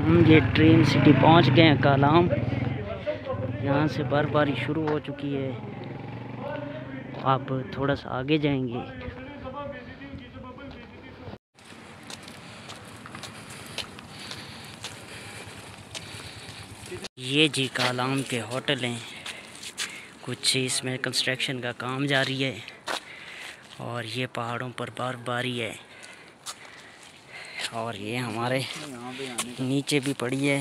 हम ये dream city पहुंच गए हैं कालाम। यहाँ से बर्फबारी शुरू हो चुकी है। अब थोड़ा सा आगे जाएंगे। ये जी कालाम के होटल हैं। कुछ इसमें कंस्ट्रक्शन का काम जारी है और ये पहाड़ों पर बर्फबारी है। और ये हमारे नीचे भी पड़ी है,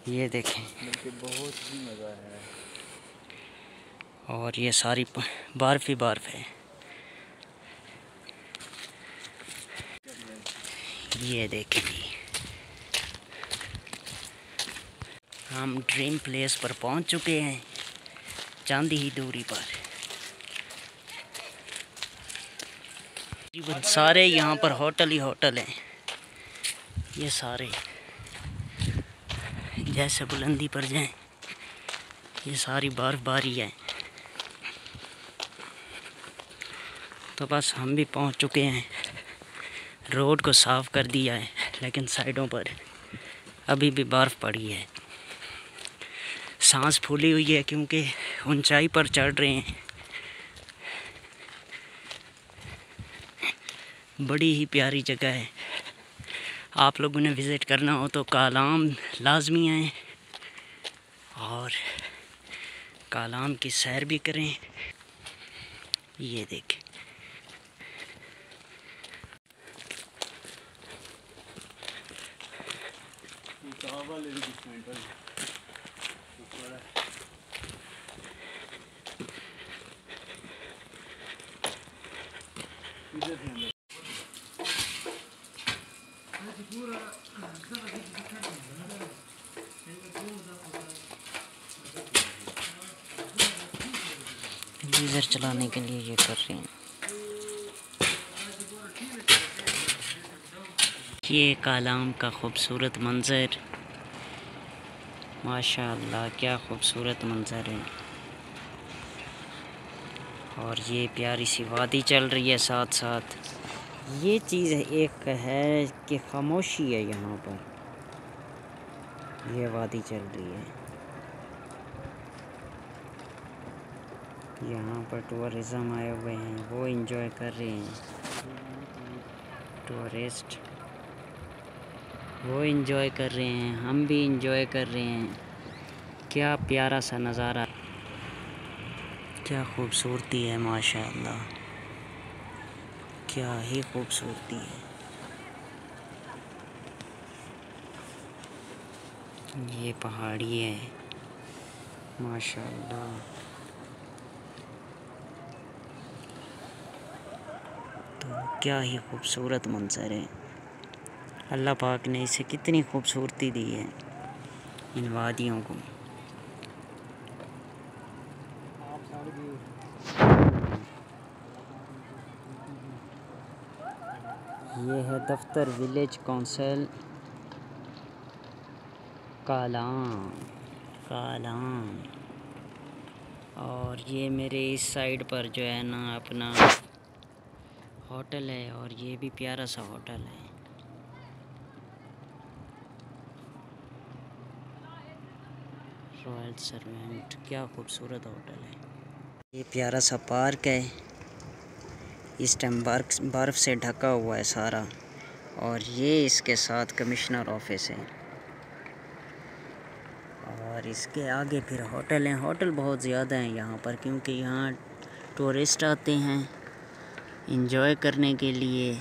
ये देखें। बहुत ही मज़ा है। और ये सारी बर्फ़ ही बर्फ़ है। ये देखें जी, हम ड्रीम प्लेस पर पहुंच चुके हैं, चांदी ही दूरी पर। सारे यहाँ पर होटल ही होटल हैं। ये सारे जैसे बुलंदी पर जाएं, ये सारी बर्फबारी है। तो बस हम भी पहुँच चुके हैं। रोड को साफ़ कर दिया है, लेकिन साइडों पर अभी भी बर्फ़ पड़ी है। सांस फूली हुई है क्योंकि ऊंचाई पर चढ़ रहे हैं। बड़ी ही प्यारी जगह है। आप लोगों ने विज़िट करना हो तो कालाम लाजमी आएँ और कालाम की सैर भी करें। ये देखें, गीज़र चलाने के लिए ये कर रहे हैं। ये कालाम का खूबसूरत मंज़र, माशाअल्लाह क्या खूबसूरत मंज़र है। और ये प्यारी सी वादी चल रही है साथ साथ। ये चीज़ एक है कि खामोशी है यहाँ पर। ये वादी चल रही है। यहाँ पर टूरिज़म आए हुए हैं, वो एंजॉय कर रहे हैं। टूरिस्ट वो एंजॉय कर रहे हैं, हम भी एंजॉय कर रहे हैं। क्या प्यारा सा नज़ारा, क्या खूबसूरती है माशाअल्लाह, क्या ही खूबसूरती है। ये पहाड़ी है माशाअल्लाह। तो क्या ही खूबसूरत मंज़र है। अल्लाह पाक ने इसे कितनी खूबसूरती दी है, इन वादियों को। ये है दफ्तर विलेज काउंसिल कालाम। और ये मेरे इस साइड पर जो है ना अपना होटल है, और ये भी प्यारा सा होटल है। रॉयल सर्वेंट, क्या खूबसूरत होटल है। ये प्यारा सा पार्क है। इस टाइम बर्फ़ से ढका हुआ है सारा। और ये इसके साथ कमिश्नर ऑफिस है। और इसके आगे फिर होटल हैं। होटल बहुत ज़्यादा हैं यहाँ पर, क्योंकि यहाँ टूरिस्ट आते हैं एंजॉय करने के लिए।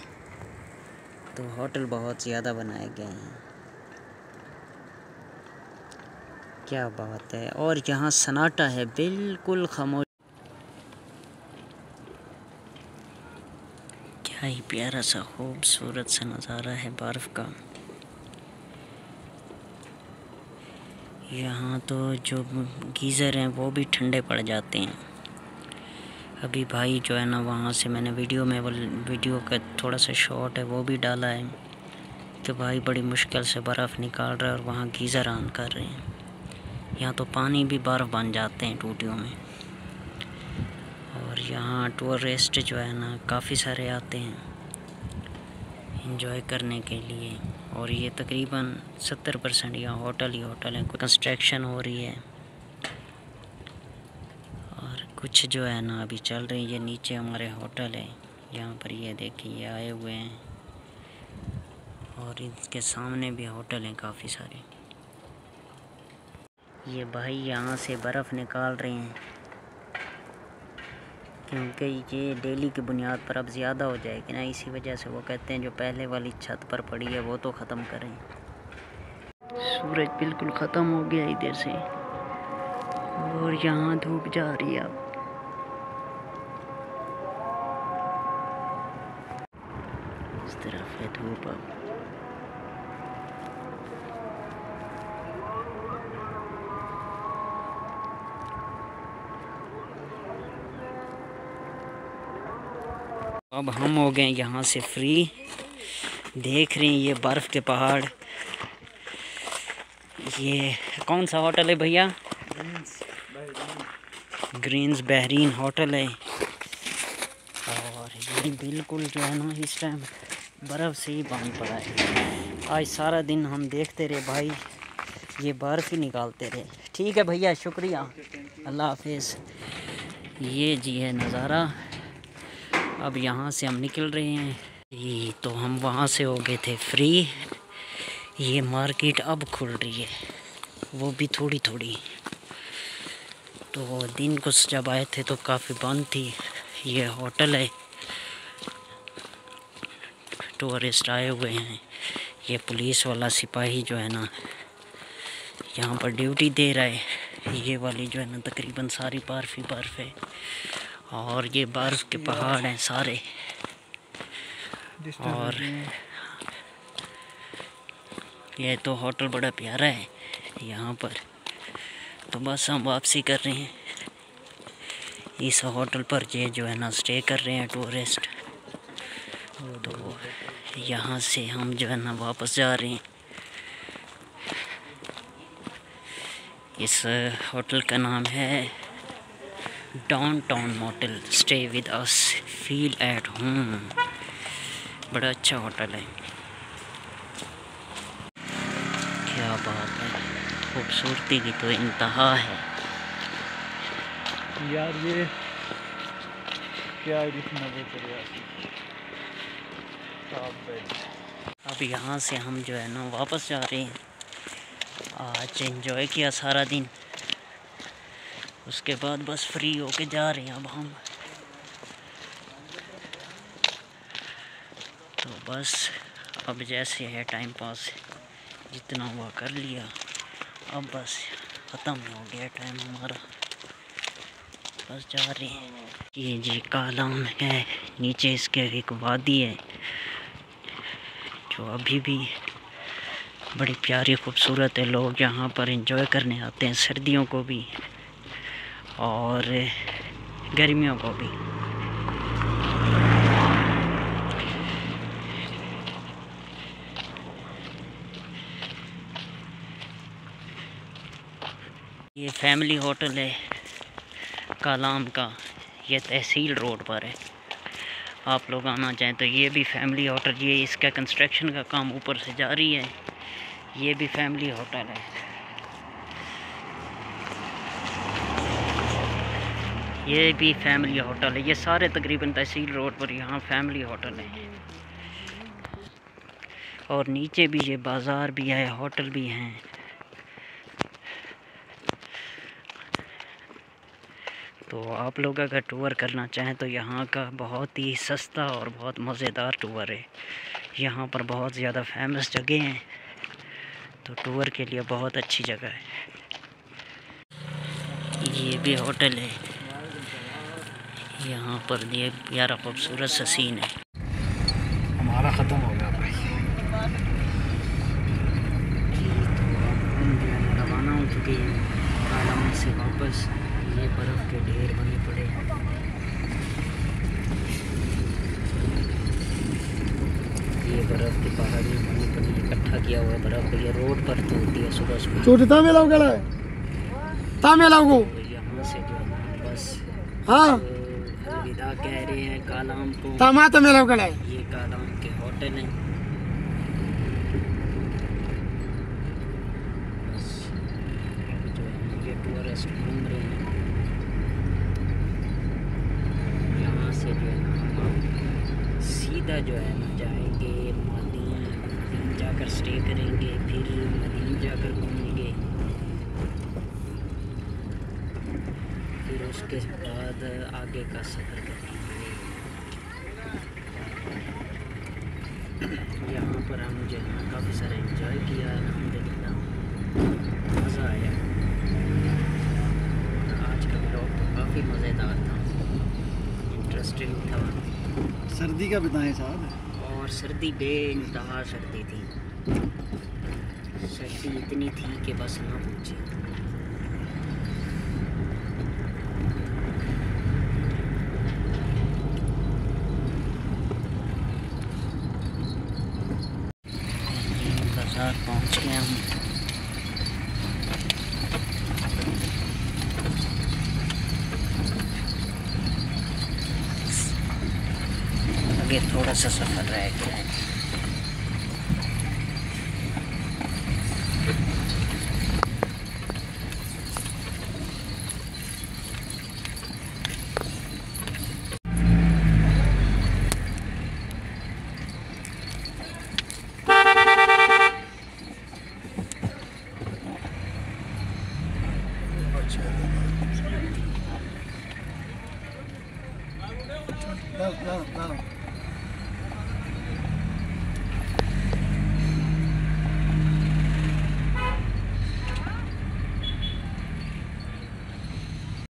तो होटल बहुत ज़्यादा बनाए गए हैं। क्या बात है। और यहाँ सन्नाटा है, बिल्कुल खामोश। क्या ही प्यारा सा खूबसूरत सा नज़ारा है बर्फ़ का। यहाँ तो जो गीज़र हैं वो भी ठंडे पड़ जाते हैं। अभी भाई जो है ना, वहाँ से मैंने वीडियो का थोड़ा सा शॉट है वो भी डाला है कि भाई बड़ी मुश्किल से बर्फ़ निकाल रहा है और वहाँ गीज़र ऑन कर रहे हैं। यहाँ तो पानी भी बर्फ़ बन जाते हैं टूटियों में। और यहाँ टूरिस्ट जो है ना काफ़ी सारे आते हैं एंजॉय करने के लिए। और ये तकरीबन 70% यहाँ होटल ही होटल है। कंस्ट्रक्शन हो रही है और कुछ जो है ना अभी चल रही है। ये नीचे हमारे होटल है, यहाँ पर ये देखिए ये आए हुए हैं और इसके सामने भी होटल हैं काफ़ी सारे। ये भाई यहाँ से बर्फ़ निकाल रहे हैं क्योंकि ये डेली की बुनियाद पर अब ज़्यादा हो जाएगी ना, इसी वजह से वो कहते हैं जो पहले वाली छत पर पड़ी है वो तो ख़त्म करें। सूरज बिल्कुल ख़त्म हो गया इधर से और यहाँ धूप जा रही है। अब इस तरफ है धूप। अब हम हो गए यहाँ से फ्री। देख रहे हैं ये बर्फ़ के पहाड़। ये कौन सा होटल है भैया? ग्रीन्स बहरीन होटल है। और ये बिल्कुल जो है ना इस टाइम बर्फ़ से ही बांध पड़ा है। आज सारा दिन हम देखते रहे भाई, ये बर्फ़ ही निकालते रहे। ठीक है भैया, शुक्रिया, अल्लाह हाफिज़। ये जी है नज़ारा। अब यहाँ से हम निकल रहे हैं। ये तो हम वहाँ से हो गए थे फ्री। ये मार्केट अब खुल रही है, वो भी थोड़ी थोड़ी। तो दिन को जब आए थे तो काफ़ी बंद थी। ये होटल है, टूरिस्ट आए हुए हैं। ये पुलिस वाला सिपाही जो है ना यहाँ पर ड्यूटी दे रहा है। ये वाली जो है ना तकरीबन सारी बर्फ़ ही बर्फ़ है और ये बर्फ़ के पहाड़ हैं सारे। और ये तो होटल बड़ा प्यारा है यहाँ पर। तो बस हम वापसी कर रहे हैं इस होटल पर। ये जो है ना स्टे कर रहे हैं टूरिस्ट। तो यहाँ से हम जो है ना वापस जा रहे हैं। इस होटल का नाम है downtown motel. Stay with us, feel at home. बड़ा अच्छा होटल है। क्या बात है, खूबसूरती की तो इंतहा है यार। ये क्या अब यहाँ से हम जो है ना वापस जा रहे हैं। आज एंजॉय किया सारा दिन, उसके बाद बस फ्री होके जा रहे हैं अब हम। तो बस अब जैसे है टाइम पास जितना हुआ कर लिया। अब बस ख़त्म हो गया टाइम हमारा, बस जा रहे हैं। ये जी कालाम है, नीचे इसके एक वादी है जो अभी भी बड़ी प्यारी खूबसूरत है। लोग यहाँ पर एंजॉय करने आते हैं, सर्दियों को भी और गर्मियों को भी। ये फैमिली होटल है कालाम का। ये तहसील रोड पर है। आप लोग आना चाहें तो ये भी फैमिली होटल। ये इसका कंस्ट्रक्शन का काम ऊपर से जारी है। ये भी फैमिली होटल है। ये भी फैमिली होटल है। ये सारे तकरीबन तहसील रोड पर यहाँ फैमिली होटल है। और नीचे भी ये बाज़ार भी है, होटल भी हैं। तो आप लोग अगर टूर करना चाहें तो यहाँ का बहुत ही सस्ता और बहुत मज़ेदार टूर है। यहाँ पर बहुत ज़्यादा फेमस जगह हैं, तो टूर के लिए बहुत अच्छी जगह है। ये भी होटल है, यहाँ पर ये प्यारा खूबसूरत सा सीन है। हमारा ख़त्म हो गया भाई। तो रवाना हो चुके हैं कालाम से वापस। ये बर्फ़ के ढेर बने पड़े हैं। ये बर्फ़ की पहाड़ी बनी पड़ी, इकट्ठा किया हुआ बर्फ़ ये रोड पर तो होती है सुबह सुबह। छोटा मेला गला तामेला को यहाँ से जो है बस हाँ अलविदा कह रहे हैं कालाम को। तामा तो मेला गला ये कालाम के होटल हैं। जस्ट घूम रहे हैं। यहाँ से जो है ना हम सीधा जो है ना जाएंगे मदीन जाकर स्टे करेंगे, फिर मदीन जाकर घूमेंगे, फिर उसके बाद आगे का सफ़र करेंगे। यहाँ पर हम जो है ना काफ़ी सारा एंजॉय किया, अल्हम्दुलिल्लाह मज़ा आया। आज का ब्लॉग तो काफ़ी मज़ेदार था, इंटरेस्टिंग था। सर्दी का बताएं साहब। और सर्दी बेइंतहा सर्दी थी, सर्दी इतनी थी कि बस ना पूछे। बाजार पहुंच गए हम। आगे थोड़ा सा सफ़र रह गया है। No, no, no.